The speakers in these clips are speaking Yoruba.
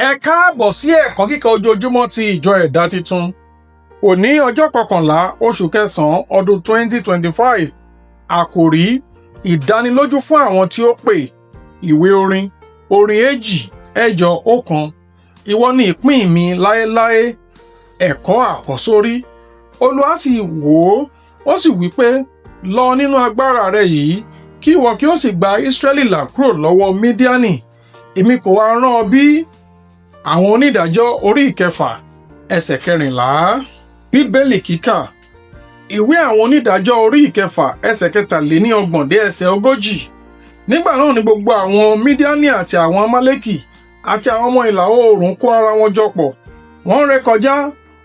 Ẹ káàbọ̀ sí ẹ̀kọ́ kíkà ojoojúmọ́ ti ìjọ ẹ̀dá titun. Òní ọjọ́ 11 oṣù kẹsàn-án ọdún 2025. Àkòrí: ìdánilójú fún àwọn tí ó pè. Ìwé orin 2:8-1. Ìwọ ni ìpín mi láéláé. Ẹ̀kọ́ àkọ́sórí. Olúwa sì wò ó sì wí pé, lọ nínú agbára rẹ yìí, kí ìwọ kí ó sì gba Israẹli là kúrò lọ́wọ́ Midiani. Èmi kò wá rán ọ bí? Àwọn Onidajo orí 6 ẹsẹ̀ 14. Bíbélì kíkà. Ìwé àwọn Onidajo orí 6 ẹsẹ̀ 33 dé ẹsẹ̀ 40. Nígbà náà ni gbogbo àwọn Midiani àti àwọn Amaleki àti àwọn ọmọ ìla-õrùn kó ara wọn jọ pọ̀. Wọ́n rekọjá,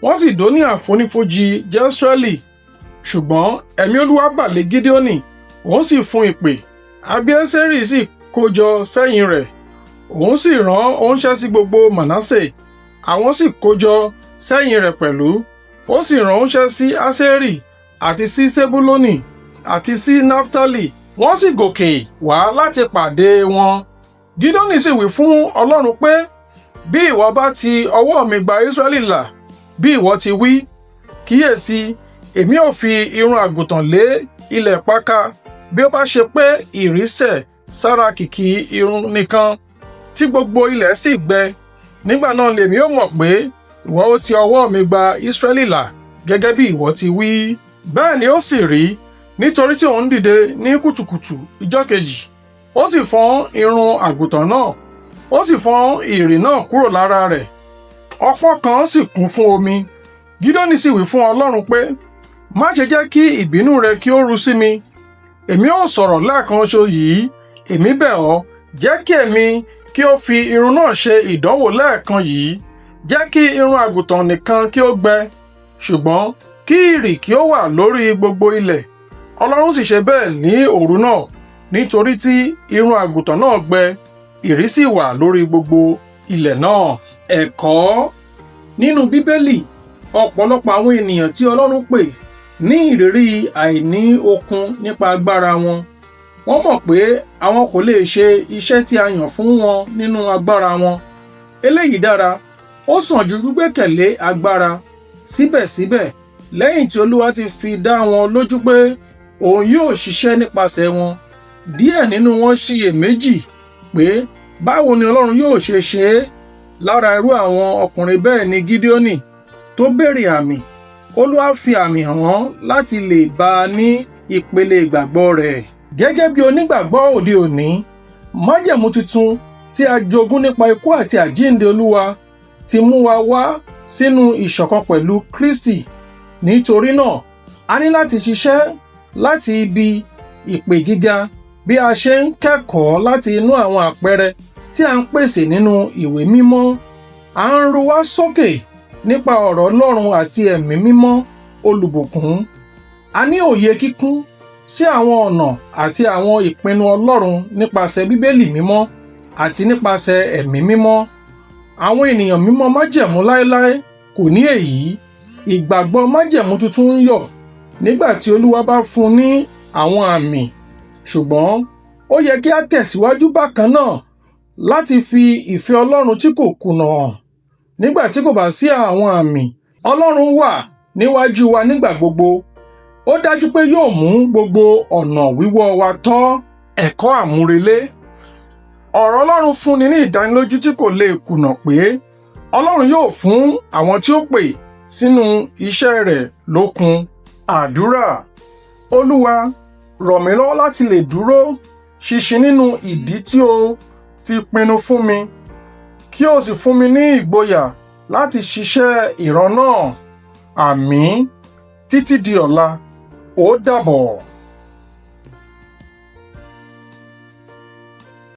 wọ́n sì dó ní afonifoji Jesreeli. Ṣùgbọ́n ẹ̀mí Olúwa bà lé Gideoni, òun sì fún ìpè. Abieseri sì kójọ sẹhin rẹ̀. Òun sì rán onṣẹ sí gbogbo Manasse, àwọn sì kójọ sẹhin rẹ̀ pẹ̀lú. Ó sì rán onṣẹ sí Aseri àti sí Sebuloni àti sí Naftali. Wọ́n sì gòkè wá láti pàdé wọn. Gideoni sì wí fún Ọlọ́run pé, bí ìwọ bá ti ọwọ́ mi gba Israẹli là, bí ìwọ ti wí, kíyèsí, èmi ò fi irun àgùntàn lé ilẹ̀ páká, bí ó bá ṣe pé ìrísẹ̀ sára kìkì irun nìkan, tí gbogbo ilẹ̀ sì gbẹ. Nígbà náà lèmi ó mọ̀ pé ìwọ ó ti ọwọ́ mi gba Israẹli là, gẹ́gẹ́ bí ìwọ ti wí. Bẹ́ẹ̀ ni ó sì rí, nítorí tí òun dìde ní kùtùkùtù ijọ́ kejì, ó sì fọ́n irun àgùntàn náà, ó sì fọ́n ìrì náà kúrò lára rẹ̀. Ọ̀pọ̀ kan sì kún fún omi. Gideoni sì wí fún Ọlọ́run pé, má ṣe jẹ́ kí ìbínú rẹ kí ó ru sí mi. Èmi ó sọ̀rọ̀ lẹ́ẹ̀kan ṣoṣo yìí, èmi bẹ̀ ọ́, jẹ́ kí èmi kí ó fi irun náà ṣe ìdánwò lẹ́ẹ̀kan yìí. Jẹ́ kí irun àgùntàn nìkan kí ó gbẹ, ṣùgbọ́n kí ìrì kí ó wà lórí gbogbo ilẹ̀. Ọlọ́run sì ṣe bẹ́ẹ̀ ní òru náà, nítorí tí irun àgùntàn náà gbẹ, ìrì sì wà lórí gbogbo ilẹ̀ náà. Ẹ̀kọ́ nínú Bíbélì, ọ̀pọ̀lọpọ̀ àwọn ènìyàn tí Ọlọ́run pè ní ìrírí àìní okun nípa agbára wọn. Wọ́n mọ̀ pé àwọn kò lè ṣe iṣẹ́ tí a yàn fún wọn nínú agbára wọn. Eléyìí dára, ó sàn ju gbígbẹ́kẹ̀lé agbára. Síbẹ̀síbẹ̀, lẹ́yìn tí Olúwa ti fi dá wọn lójú pé òun yóò ṣiṣẹ́ nípasẹ̀ wọn, díẹ̀ nínú wọn ṣiyèméjì pé báwo ni Ọlọ́run yóò ṣe ṣe é. Lára irú àwọn ọkùnrin bẹ́ẹ̀ ni Gideoni, tó béèrè àmì. Olúwa fi àmì hàn án láti lè bá a ní ìpele ìgbàgbọ́ rẹ̀. Gẹ́gẹ́ bí onígbàgbọ́ òde òní, májẹ̀mú tuntun tí a jogún nípa ikú àti àjíǹde Olúwa ti mú wa wá sínú ìṣọ̀kan pẹ̀lú Kristi. Nítorí náà, a ní láti ṣiṣẹ́ láti ibi ìpè gíga bí a ṣe ń kẹ́kọ̀ọ́ láti inú àwọn àpẹẹrẹ tí a ń pèsè nínú ìwé mímọ́. À ń ru wá sókè nípa ọ̀rọ̀ Ọlọ́run àti ẹ̀mí mímọ́ olùbùkún. A ní òye kíkún sí àwọn ọ̀nà àti àwọn ìpinnu Ọlọ́run nípasẹ̀ Bíbélì mímọ́ àti nípasẹ̀ ẹ̀mí mímọ́. Àwọn ènìyàn mímọ́ májẹ̀mú láéláé kò ní èyí. Ìgbàgbọ́ májẹ̀mú tuntun ń yọ̀ nígbà tí Olúwa bá fún ní àwọn àmì. Ṣùgbọ́n ó yẹ kí a tẹ̀síwájú bákan náà láti fi ìfẹ́ Ọlọ́run tí kò kùnà hàn. Nígbà tí kò bá sí àwọn àmì, Ọlọ́run wà níwájú wa nígbà gbogbo. Ó dájú pé yóò mú gbogbo ọ̀nà wíwọ́ wa tọ́. Ẹ̀kọ́ àmúrelé. Ọ̀rọ̀ Ọlọ́run fúnni ní ìdánilójú tí kò lè kùnà pé Ọlọ́run yóò fún àwọn tí ó pè sínú iṣẹ́ rẹ̀ lókun. Àdúrà. Olúwa, ràn mí lọ́wọ́ láti lè dúró ṣinṣin nínú ìdí tí o ti pinnu fún mi, kí o sì fún mi ní ìgboyà láti ṣiṣẹ́ ìran náà. Àmín. Títí di ọ̀la, ó dàbọ̀.